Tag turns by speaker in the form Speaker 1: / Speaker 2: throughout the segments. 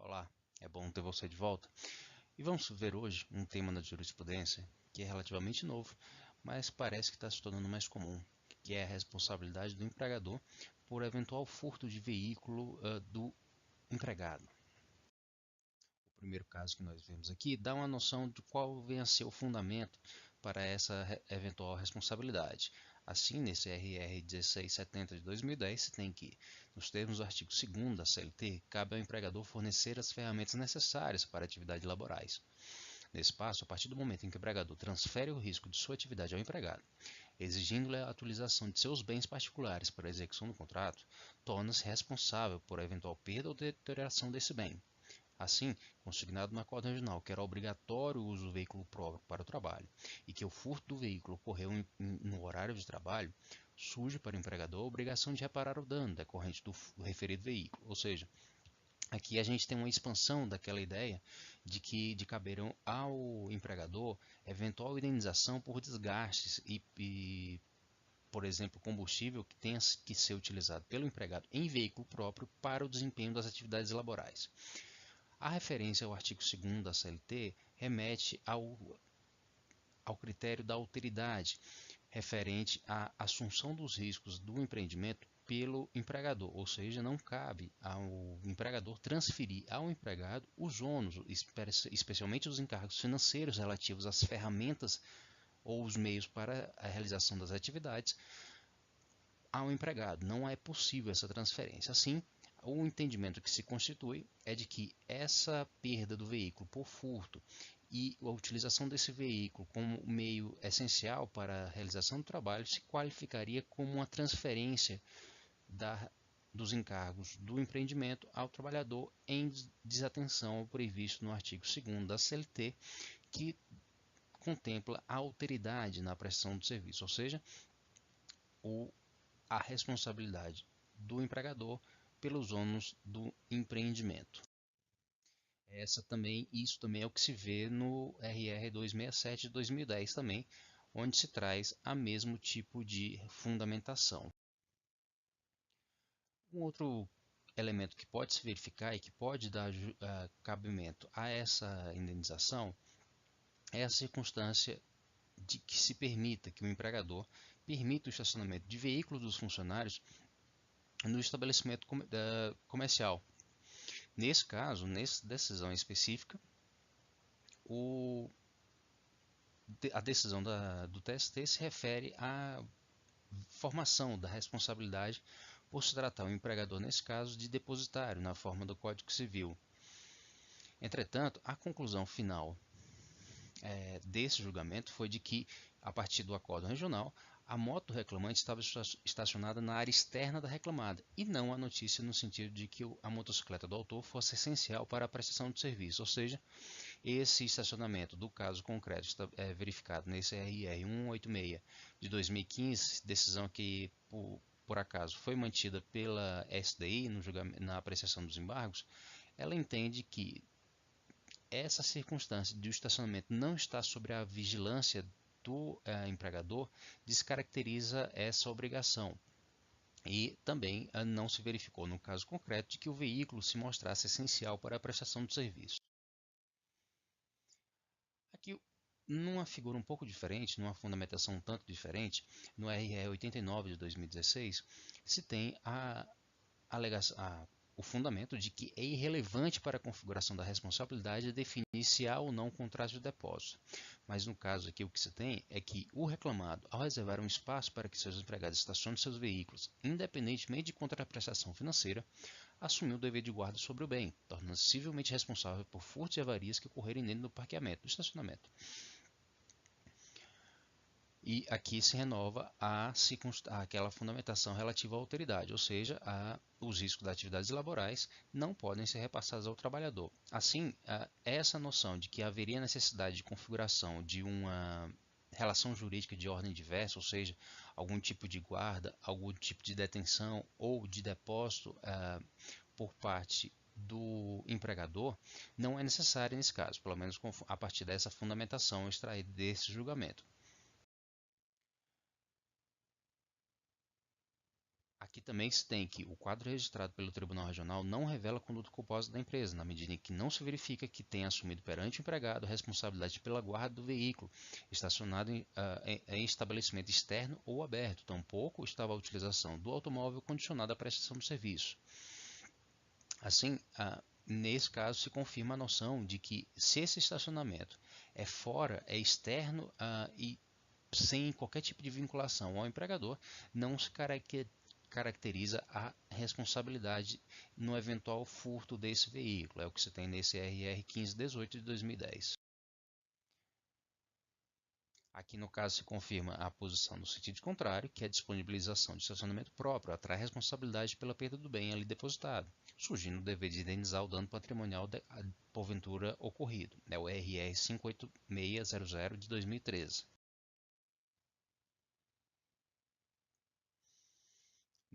Speaker 1: Olá, é bom ter você de volta. E vamos ver hoje um tema na jurisprudência que é relativamente novo, mas parece que está se tornando mais comum, que é a responsabilidade do empregador por eventual furto de veículo do empregado. O primeiro caso que nós vemos aqui dá uma noção de qual vem a ser o fundamento para essa eventual responsabilidade. Assim, nesse RR 1670 de 2010, se tem que, nos termos do artigo 2º da CLT, cabe ao empregador fornecer as ferramentas necessárias para atividades laborais. Nesse passo, a partir do momento em que o empregador transfere o risco de sua atividade ao empregado, exigindo-lhe a utilização de seus bens particulares para a execução do contrato, torna-se responsável por a eventual perda ou deterioração desse bem. Assim, consignado no acordo regional que era obrigatório o uso do veículo próprio para o trabalho e que o furto do veículo ocorreu no horário de trabalho, surge para o empregador a obrigação de reparar o dano decorrente do referido veículo. Ou seja, aqui a gente tem uma expansão daquela ideia de caber ao empregador eventual indenização por desgastes por exemplo, combustível que tenha que ser utilizado pelo empregado em veículo próprio para o desempenho das atividades laborais. A referência ao artigo 2º da CLT remete ao critério da alteridade, referente à assunção dos riscos do empreendimento pelo empregador, ou seja, não cabe ao empregador transferir ao empregado os ônus, especialmente os encargos financeiros relativos às ferramentas ou os meios para a realização das atividades ao empregado. Não é possível essa transferência. Assim, o entendimento que se constitui é de que essa perda do veículo por furto e a utilização desse veículo como meio essencial para a realização do trabalho se qualificaria como uma transferência dos encargos do empreendimento ao trabalhador em desatenção ao previsto no artigo 2º da CLT, que contempla a alteridade na prestação do serviço, ou seja, a responsabilidade do empregador pelos ônus do empreendimento. Isso também é o que se vê no RR 267 de 2010 também, onde se traz a mesmo tipo de fundamentação. Um outro elemento que pode se verificar e que pode dar cabimento a essa indenização é a circunstância de que se permita que o empregador permita o estacionamento de veículos dos funcionários no estabelecimento comercial. Nesse caso, nessa decisão específica, a decisão do TST se refere à formação da responsabilidade por se tratar o empregador, nesse caso, de depositário, na forma do Código Civil. Entretanto, a conclusão final desse julgamento foi de que, a partir do acordo regional, a moto do reclamante estava estacionada na área externa da reclamada e não a notícia no sentido de que a motocicleta do autor fosse essencial para a prestação de serviço, ou seja, esse estacionamento do caso concreto está verificado nesse RR 186 de 2015, decisão que por acaso foi mantida pela SDI na apreciação dos embargos. Ela entende que essa circunstância de o estacionamento não estar sob a vigilância do empregador descaracteriza essa obrigação. E também não se verificou no caso concreto de que o veículo se mostrasse essencial para a prestação do serviço. Aqui, numa figura um pouco diferente, numa fundamentação um tanto diferente, no RE 89 de 2016, se tem o fundamento de que é irrelevante para a configuração da responsabilidade definir se há ou não contrato de depósito. Mas no caso aqui o que se tem é que o reclamado, ao reservar um espaço para que seus empregados estacionem seus veículos, independentemente de contraprestação financeira, assumiu o dever de guarda sobre o bem, tornando-se civilmente responsável por furtos e avarias que ocorrerem dentro do parqueamento, do estacionamento. E aqui se renova aquela fundamentação relativa à alteridade, ou seja, os riscos das atividades laborais não podem ser repassados ao trabalhador. Assim, essa noção de que haveria necessidade de configuração de uma relação jurídica de ordem diversa, ou seja, algum tipo de guarda, algum tipo de detenção ou de depósito por parte do empregador, não é necessária nesse caso, pelo menos a partir dessa fundamentação extraída desse julgamento. Aqui também se tem que o quadro registrado pelo Tribunal Regional não revela a conduta culposa da empresa, na medida em que não se verifica que tenha assumido perante o empregado a responsabilidade pela guarda do veículo estacionado em estabelecimento externo ou aberto, tampouco estava a utilização do automóvel condicionada à prestação do serviço. Assim, nesse caso, se confirma a noção de que se esse estacionamento é fora, é externo e sem qualquer tipo de vinculação ao empregador, não se caracteriza a responsabilidade no eventual furto desse veículo. É o que se tem nesse RR 1518 de 2010. Aqui no caso se confirma a posição no sentido contrário, que é a disponibilização de estacionamento próprio atrai responsabilidade pela perda do bem ali depositado, surgindo o dever de indenizar o dano patrimonial porventura ocorrido. É o RR 58600 de 2013.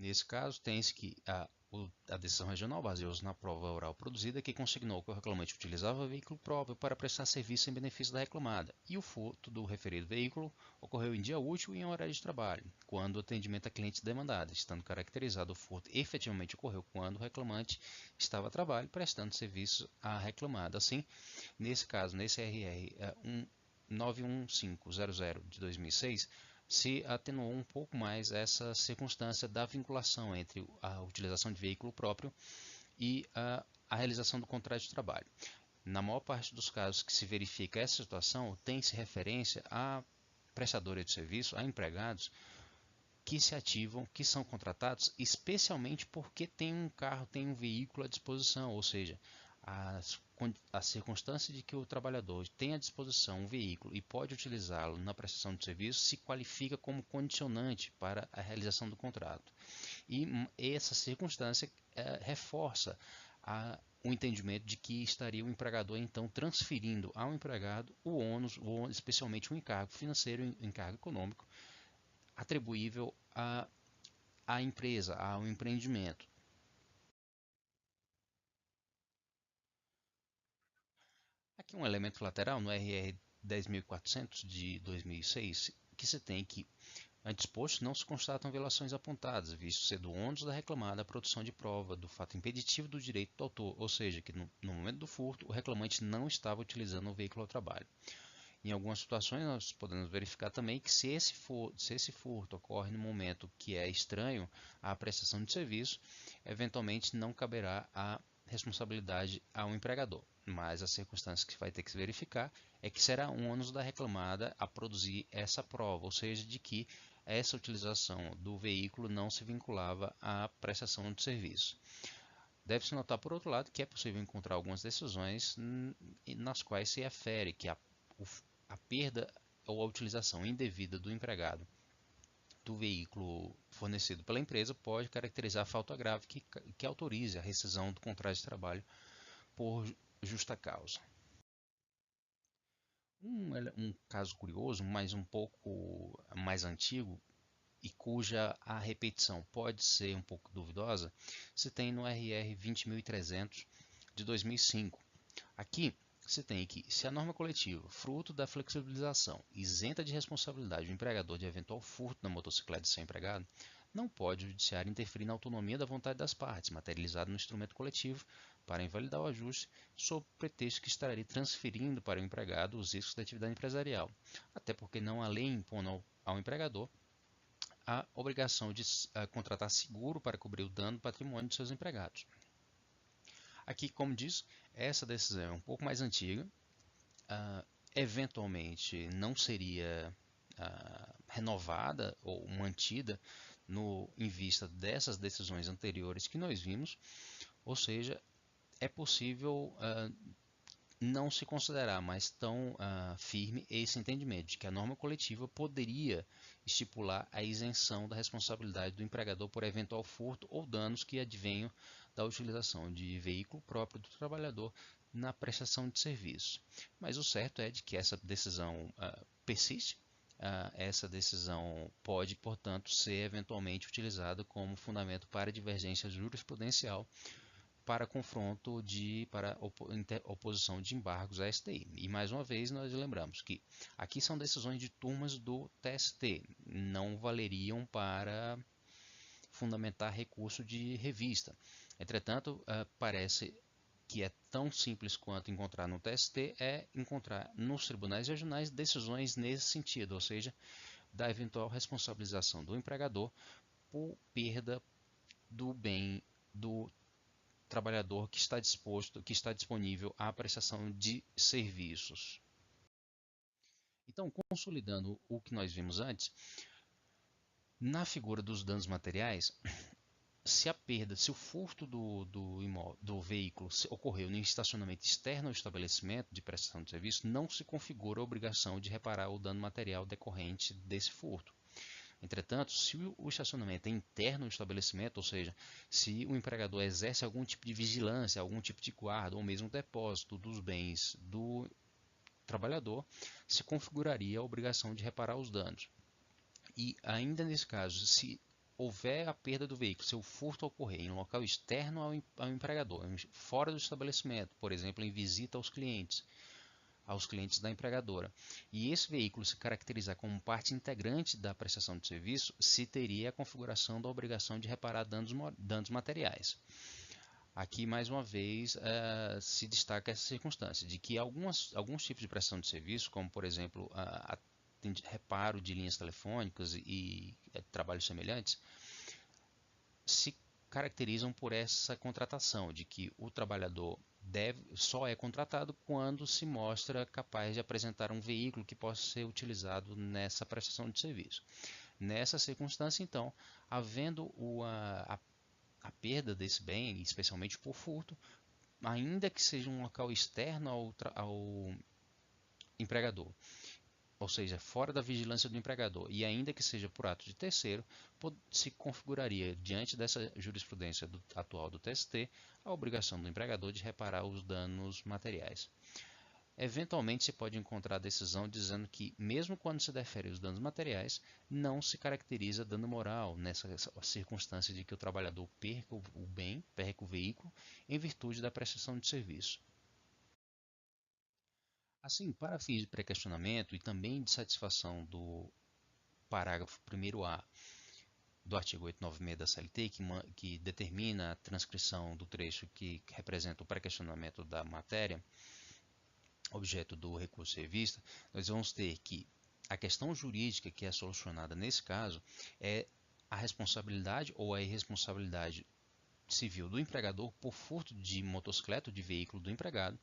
Speaker 1: Nesse caso, tem-se que a decisão regional baseou-se na prova oral produzida que consignou que o reclamante utilizava o veículo próprio para prestar serviço em benefício da reclamada, e o furto do referido veículo ocorreu em dia útil e em horário de trabalho, quando o atendimento a clientes demandada, estando caracterizado o furto efetivamente ocorreu quando o reclamante estava a trabalho prestando serviço à reclamada. Assim, nesse caso, nesse RR 91500 de 2006, se atenuou um pouco mais essa circunstância da vinculação entre a utilização de veículo próprio e a realização do contrato de trabalho. Na maior parte dos casos que se verifica essa situação, tem-se referência a prestadores de serviço, a empregados que se ativam, que são contratados especialmente porque tem um carro, tem um veículo à disposição, ou seja, a circunstância de que o trabalhador tem à disposição um veículo e pode utilizá-lo na prestação de serviço se qualifica como condicionante para a realização do contrato. E essa circunstância reforça o entendimento de que estaria o empregador então transferindo ao empregado o ônus, especialmente o encargo financeiro, o encargo econômico, atribuível à empresa, ao empreendimento. Aqui um elemento lateral no RR 10.400 de 2006, que se tem que, antes posto, não se constatam violações apontadas, visto ser do ônus da reclamada a produção de prova do fato impeditivo do direito do autor, ou seja, que no momento do furto o reclamante não estava utilizando o veículo ao trabalho. Em algumas situações, nós podemos verificar também que se esse furto ocorre no momento que é estranho à prestação de serviço, eventualmente não caberá a responsabilidade ao empregador. Mas a circunstância que vai ter que se verificar é que será um ônus da reclamada a produzir essa prova, ou seja, de que essa utilização do veículo não se vinculava à prestação de serviço. Deve-se notar, por outro lado, que é possível encontrar algumas decisões nas quais se afere que a perda ou a utilização indevida do empregado do veículo fornecido pela empresa pode caracterizar a falta grave que autorize a rescisão do contrato de trabalho por justa causa. Um caso curioso, mas um pouco mais antigo, e cuja a repetição pode ser um pouco duvidosa, se tem no RR 20.300 de 2005. Aqui se tem que, se a norma coletiva, fruto da flexibilização, isenta de responsabilidade o empregador de eventual furto na motocicleta de seu empregado, não pode o judiciário interferir na autonomia da vontade das partes, materializada no instrumento coletivo, para invalidar o ajuste, sob pretexto que estaria transferindo para o empregado os riscos da atividade empresarial, até porque não há lei impondo ao empregador a obrigação de contratar seguro para cobrir o dano do patrimônio de seus empregados. Aqui, como diz, essa decisão é um pouco mais antiga, eventualmente não seria renovada ou mantida em vista dessas decisões anteriores que nós vimos, ou seja, é possível não se considerar mais tão firme esse entendimento de que a norma coletiva poderia estipular a isenção da responsabilidade do empregador por eventual furto ou danos que advenham da utilização de veículo próprio do trabalhador na prestação de serviço. Mas o certo é de que essa decisão persiste. Essa decisão pode, portanto, ser eventualmente utilizada como fundamento para divergência jurisprudencial para confronto para oposição de embargos à STI. E mais uma vez nós lembramos que aqui são decisões de turmas do TST, não valeriam para fundamentar recurso de revista. Entretanto, parece que é tão simples quanto encontrar no TST, é encontrar nos tribunais regionais decisões nesse sentido, ou seja, da eventual responsabilização do empregador por perda do bem do trabalhador que está disponível à prestação de serviços. Então, consolidando o que nós vimos antes, na figura dos danos materiais, se o furto do veículo ocorreu em estacionamento externo ao estabelecimento de prestação de serviço, não se configura a obrigação de reparar o dano material decorrente desse furto. Entretanto, se o estacionamento é interno ao estabelecimento, ou seja, se o empregador exerce algum tipo de vigilância, algum tipo de guarda ou mesmo depósito dos bens do trabalhador, se configuraria a obrigação de reparar os danos. E ainda nesse caso, se houver a perda do veículo, se o furto ocorrer em local externo ao empregador, fora do estabelecimento, por exemplo, em visita aos clientes da empregadora, e esse veículo se caracterizar como parte integrante da prestação de serviço, se teria a configuração da obrigação de reparar danos materiais. Aqui, mais uma vez, se destaca essa circunstância de que alguns tipos de prestação de serviço, como por exemplo reparo de linhas telefônicas e trabalhos semelhantes, se caracterizam por essa contratação, de que o trabalhador só é contratado quando se mostra capaz de apresentar um veículo que possa ser utilizado nessa prestação de serviço. Nessa circunstância, então, havendo a perda desse bem, especialmente por furto, ainda que seja um local externo ao empregador, ou seja, fora da vigilância do empregador, e ainda que seja por ato de terceiro, se configuraria, diante dessa jurisprudência atual do TST, a obrigação do empregador de reparar os danos materiais. Eventualmente se pode encontrar a decisão dizendo que, mesmo quando se defere os danos materiais, não se caracteriza dano moral nessa circunstância de que o trabalhador perca o bem, perca o veículo, em virtude da prestação de serviço. Assim, para fins de pré-questionamento e também de satisfação do parágrafo 1º-A do artigo 896 da CLT, que determina a transcrição do trecho que representa o pré-questionamento da matéria, objeto do recurso de revista, nós vamos ter que a questão jurídica que é solucionada nesse caso é a responsabilidade ou a irresponsabilidade civil do empregador por furto de motocicleta ou de veículo do empregado,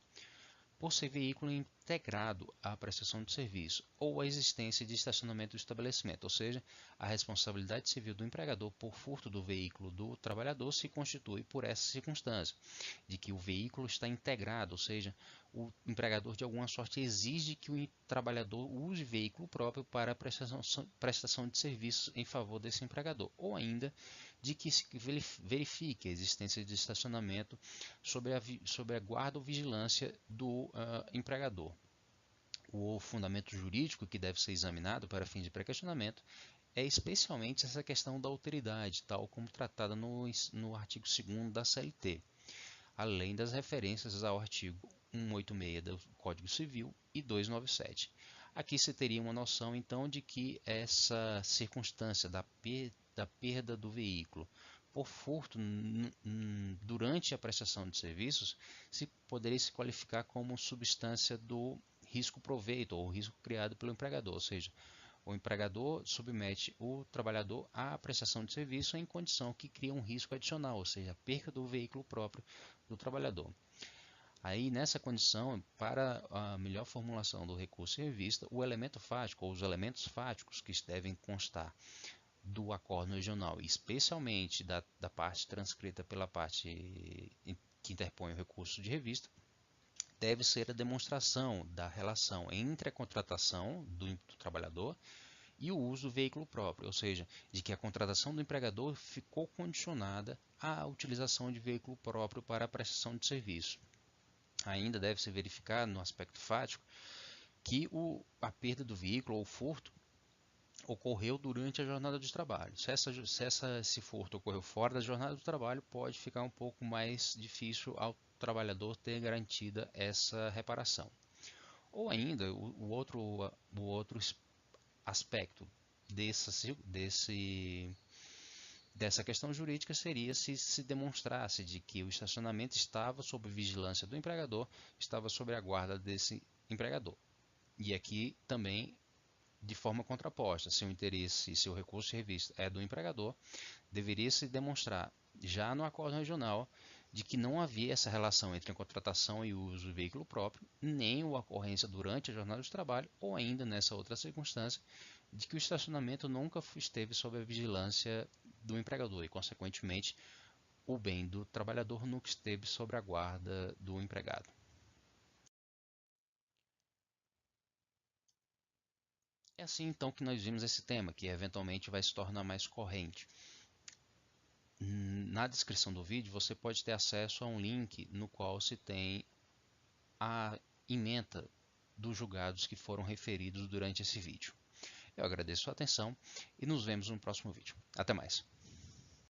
Speaker 1: por ser veículo integrado à prestação de serviço ou a existência de estacionamento do estabelecimento, ou seja, a responsabilidade civil do empregador por furto do veículo do trabalhador se constitui por essa circunstância, de que o veículo está integrado, ou seja, o empregador de alguma sorte exige que o trabalhador use veículo próprio para a prestação de serviços em favor desse empregador, ou ainda de que se verifique a existência de estacionamento sobre a guarda ou vigilância do empregador. O fundamento jurídico que deve ser examinado para fins de pré-questionamento é especialmente essa questão da alteridade, tal como tratada no artigo 2º da CLT, além das referências ao artigo 186 do Código Civil e 297. Aqui se teria uma noção, então, de que essa circunstância da perda do veículo por furto durante a prestação de serviços poderia se qualificar como substância do risco-proveito ou risco criado pelo empregador, ou seja, o empregador submete o trabalhador à prestação de serviço em condição que cria um risco adicional, ou seja, a perda do veículo próprio do trabalhador. Aí, nessa condição, para a melhor formulação do recurso em revista, o elemento fático ou os elementos fáticos que devem constar do acordo regional, especialmente da parte transcrita pela parte que interpõe o recurso de revista, deve ser a demonstração da relação entre a contratação do trabalhador e o uso do veículo próprio, ou seja, de que a contratação do empregador ficou condicionada à utilização de veículo próprio para a prestação de serviço. Ainda deve se verificar no aspecto fático que a perda do veículo ou o furto ocorreu durante a jornada de trabalho. Se esse furto ocorreu fora da jornada de trabalho, pode ficar um pouco mais difícil ao trabalhador ter garantida essa reparação. Ou ainda, o outro aspecto dessa questão jurídica seria se demonstrasse de que o estacionamento estava sob vigilância do empregador, estava sob a guarda desse empregador. E aqui também de forma contraposta, se o interesse, se o recurso de revista é do empregador, deveria se demonstrar já no acordo regional de que não havia essa relação entre a contratação e o uso do veículo próprio, nem a ocorrência durante a jornada de trabalho, ou ainda nessa outra circunstância, de que o estacionamento nunca esteve sob a vigilância do empregador e, consequentemente, o bem do trabalhador nunca esteve sob a guarda do empregado. É assim então que nós vimos esse tema, que eventualmente vai se tornar mais corrente. Na descrição do vídeo você pode ter acesso a um link no qual se tem a ementa dos julgados que foram referidos durante esse vídeo. Eu agradeço a atenção e nos vemos no próximo vídeo. Até mais.